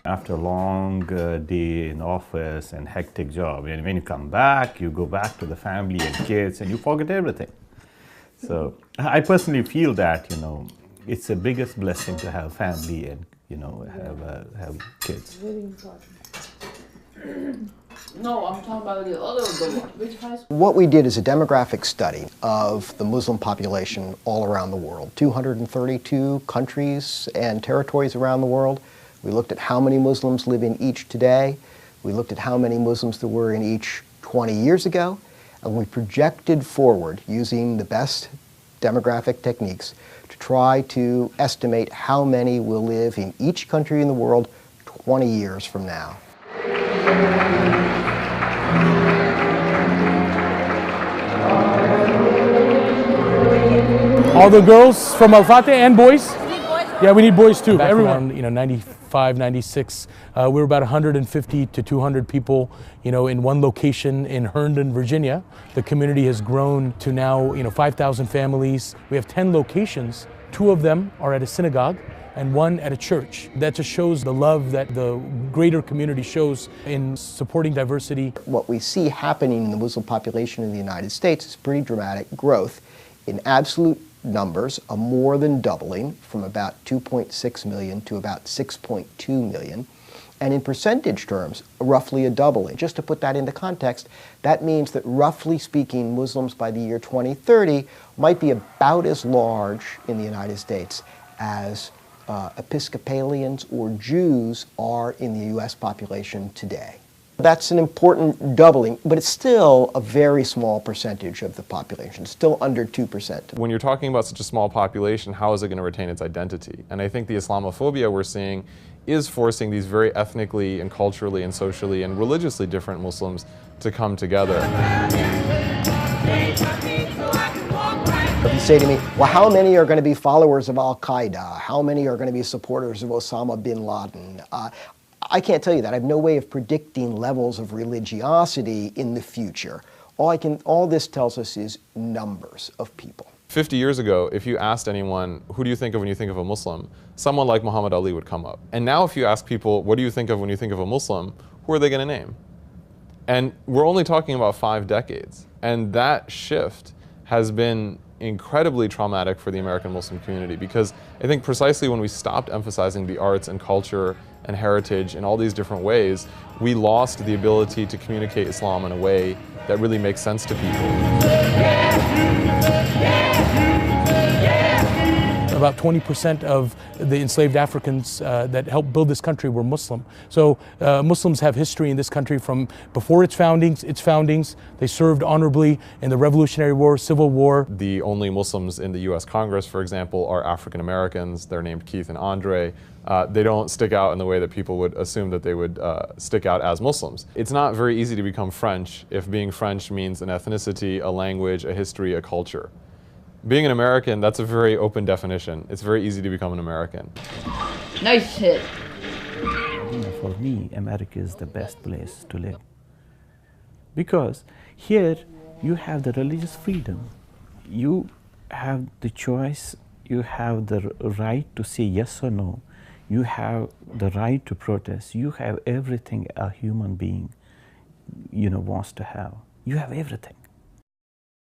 After a long day in office and hectic job, and when you come back, you go back to the family and kids and you forget everything. So I personally feel that, it's the biggest blessing to have family and, have kids. No, I'm talking about the other one. Which high school? What we did is a demographic study of the Muslim population all around the world, 232 countries and territories around the world. We looked at how many Muslims live in each today. We looked at how many Muslims there were in each 20 years ago. And we projected forward using the best demographic techniques to try to estimate how many will live in each country in the world 20 years from now. All the girls from Al-Fateh and boys? Yeah, we need boys too. Back everyone. Around, 95, 96, we were about 150 to 200 people, in one location in Herndon, Virginia. The community has grown to now, 5,000 families. We have 10 locations. 2 of them are at a synagogue and 1 at a church. That just shows the love that the greater community shows in supporting diversity. What we see happening in the Muslim population in the United States is pretty dramatic growth. In absolute numbers, a more than doubling from about 2.6 million to about 6.2 million. And in percentage terms, roughly a doubling. Just to put that into context, that means that roughly speaking, Muslims by the year 2030 might be about as large in the United States as Episcopalians or Jews are in the US population today. That's an important doubling, but it's still a very small percentage of the population, still under 2%. When you're talking about such a small population, how is it going to retain its identity? And I think the Islamophobia we're seeing is forcing these very ethnically and culturally and socially and religiously different Muslims to come together. If you say to me, well, how many are going to be followers of Al-Qaeda? How many are going to be supporters of Osama bin Laden? I can't tell you that. I have no way of predicting levels of religiosity in the future. All this tells us is numbers of people. 50 years ago, if you asked anyone, who do you think of when you think of a Muslim? Someone like Muhammad Ali would come up. And now if you ask people, what do you think of when you think of a Muslim? Who are they going to name? And we're only talking about 5 decades. And that shift has been incredibly traumatic for the American Muslim community, because I think precisely when we stopped emphasizing the arts and culture and heritage in all these different ways, we lost the ability to communicate Islam in a way that really makes sense to people. About 20% of the enslaved Africans that helped build this country were Muslim. So Muslims have history in this country from before its foundings. They served honorably in the Revolutionary War, Civil War. The only Muslims in the US Congress, for example, are African Americans. They're named Keith and Andre. They don't stick out in the way that people would assume that they would stick out as Muslims. It's not very easy to become French if being French means an ethnicity, a language, a history, a culture. Being an American, that's a very open definition. It's very easy to become an American. Nice hit. For me, America is the best place to live. Because here you have the religious freedom. You have the choice, you have the right to say yes or no. You have the right to protest. You have everything a human being, wants to have. You have everything.